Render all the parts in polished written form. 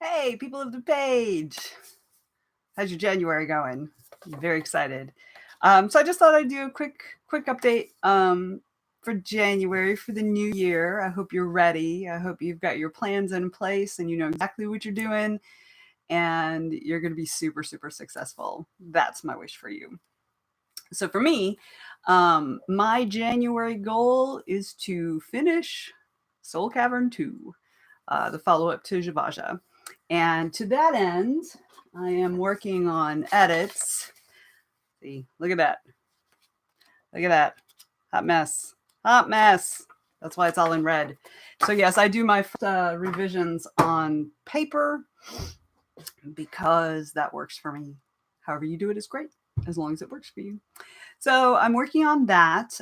Hey, people of the page. How's your January going? I'm very excited. So I just thought I'd do a quick update for January for the new year. I hope you're ready. I hope you've got your plans in place and you know exactly what you're doing and you're going to be super successful. That's my wish for you. So for me, my January goal is to finish Soul Cavern 2, the follow up to Javaja. And to that end, I am working on edits. See, look at that. Look at that. Hot mess. Hot mess. That's why it's all in red. So, yes, I do my revisions on paper because that works for me. However, you do it is great as long as it works for you. So, I'm working on that.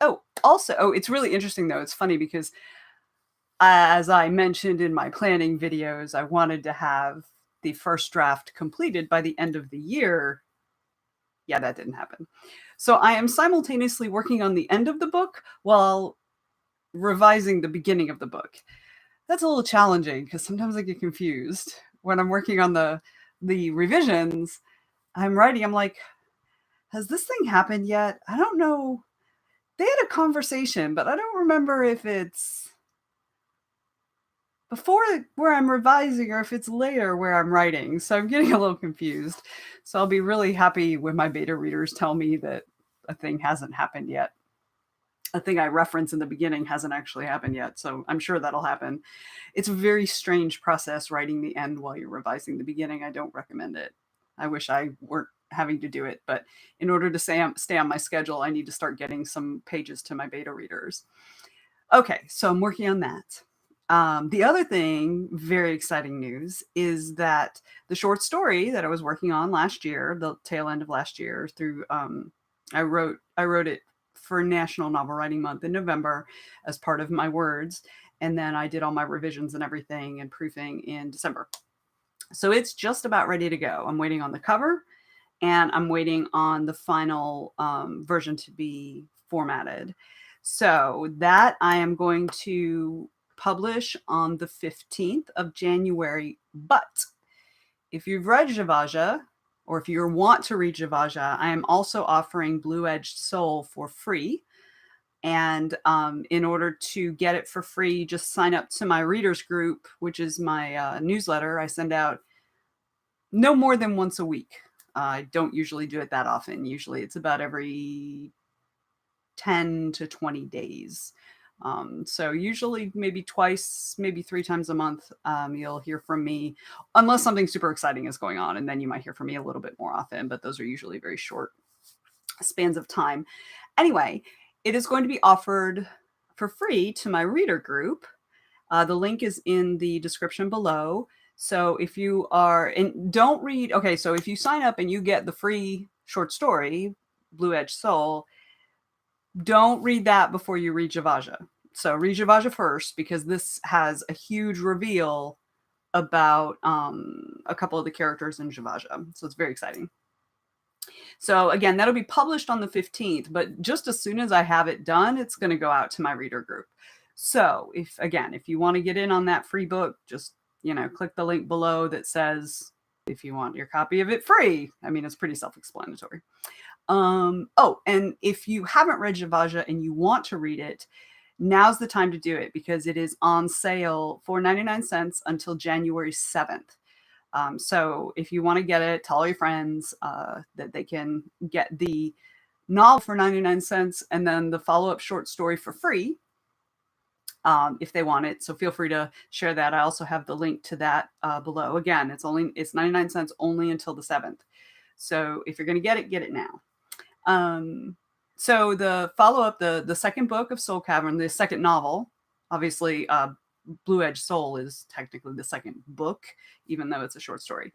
It's really interesting though. It's funny because as I mentioned in my planning videos, I wanted to have the first draft completed by the end of the year. Yeah, that didn't happen. So I am simultaneously working on the end of the book while revising the beginning of the book. That's a little challenging because sometimes I get confused. When I'm working on the revisions, I'm like, has this thing happened yet? I don't know. They had a conversation, but I don't remember if it's before where I'm revising or if it's later where I'm writing. So I'm getting a little confused. So I'll be really happy when my beta readers tell me that a thing hasn't happened yet. A thing I reference in the beginning hasn't actually happened yet. So I'm sure that'll happen. It's a very strange process writing the end while you're revising the beginning. I don't recommend it. I wish I weren't having to do it, but in order to stay on my schedule, I need to start getting some pages to my beta readers. Okay, so I'm working on that. The other thing, very exciting news, is that the short story that I was working on last year, the tail end of last year, through I wrote it for National Novel Writing Month in November as part of my words, and then I did all my revisions and everything and proofing in December. So it's just about ready to go. I'm waiting on the cover, and I'm waiting on the final version to be formatted. So that I am going to publish on the 15th of January. But if you've read Javaja, or if you want to read Javaja, I am also offering Blue Edged Soul for free. And in order to get it for free, just sign up to my readers group, which is my newsletter. I send out no more than once a week. I don't usually do it that often. Usually it's about every 10 to 20 days. So usually maybe twice, maybe 3 times a month, you'll hear from me, unless something super exciting is going on. And then you might hear from me a little bit more often, but those are usually very short spans of time. Anyway, it is going to be offered for free to my reader group. The link is in the description below. So if you are, and don't read, okay, so if you sign up and you get the free short story, Blue Edge Soul, don't read that before you read Javaja. So read Javaja first, because this has a huge reveal about a couple of the characters in Javaja. So it's very exciting. So again, that'll be published on the 15th, but just as soon as I have it done, it's going to go out to my reader group. So if you want to get in on that free book, just, click the link below that says if you want your copy of it free. I mean, it's pretty self-explanatory. And if you haven't read Javaja and you want to read it, now's the time to do it because it is on sale for 99 cents until January 7th. So if you want to get it, tell all your friends that they can get the novel for 99 cents and then the follow-up short story for free if they want it. So feel free to share that. I also have the link to that below. Again, it's 99 cents only until the 7th. So if you're going to get it now. So the follow-up, the second book of Soul Cavern, the second novel, obviously Blue Edge Soul is technically the second book, even though it's a short story.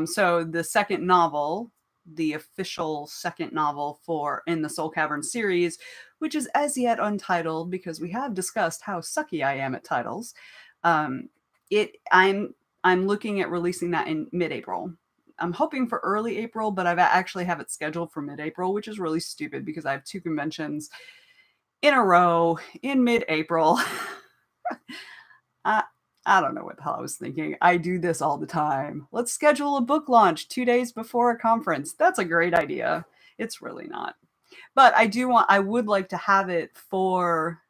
So the second novel, the official second novel in the Soul Cavern series, which is as yet untitled because we have discussed how sucky I am at titles. I'm looking at releasing that in mid-April. I'm hoping for early April, but I actually have it scheduled for mid-April, which is really stupid because I have 2 conventions in a row in mid-April. I don't know what the hell I was thinking. I do this all the time. Let's schedule a book launch 2 days before a conference. That's a great idea. It's really not. But I would like to have it for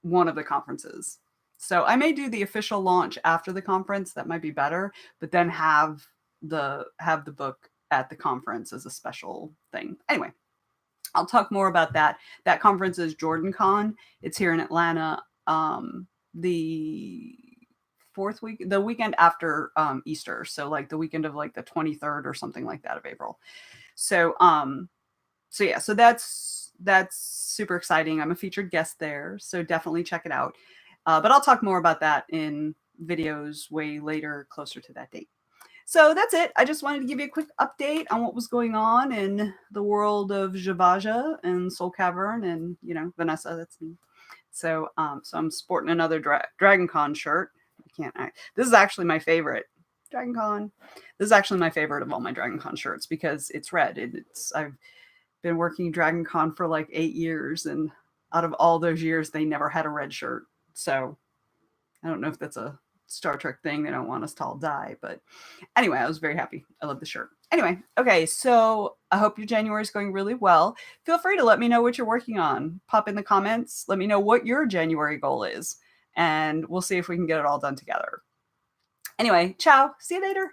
one of the conferences. So I may do the official launch after the conference. That might be better, but then have the book at the conference as a special thing. Anyway, I'll talk more about that. That conference is JordanCon. It's here in Atlanta. The the weekend after Easter. So like the weekend of like the 23rd or something like that of April. So yeah, so that's super exciting. I'm a featured guest there, so definitely check it out. But I'll talk more about that in videos way later, closer to that date. So that's it. I just wanted to give you a quick update on what was going on in the world of Javaja and Soul Cavern, and Vanessa. That's me. So so I'm sporting another Dragon Con shirt. This is actually my favorite. Dragon Con. This is actually my favorite of all my Dragon Con shirts because it's red. I've been working Dragon Con for like 8 years, and out of all those years, they never had a red shirt. So I don't know if that's a Star Trek thing. They don't want us to all die. But anyway, I was very happy. I love the shirt. Anyway, okay, so I hope your January is going really well. Feel free to let me know what you're working on. Pop in the comments. Let me know what your January goal is, and we'll see if we can get it all done together. Anyway, ciao. See you later.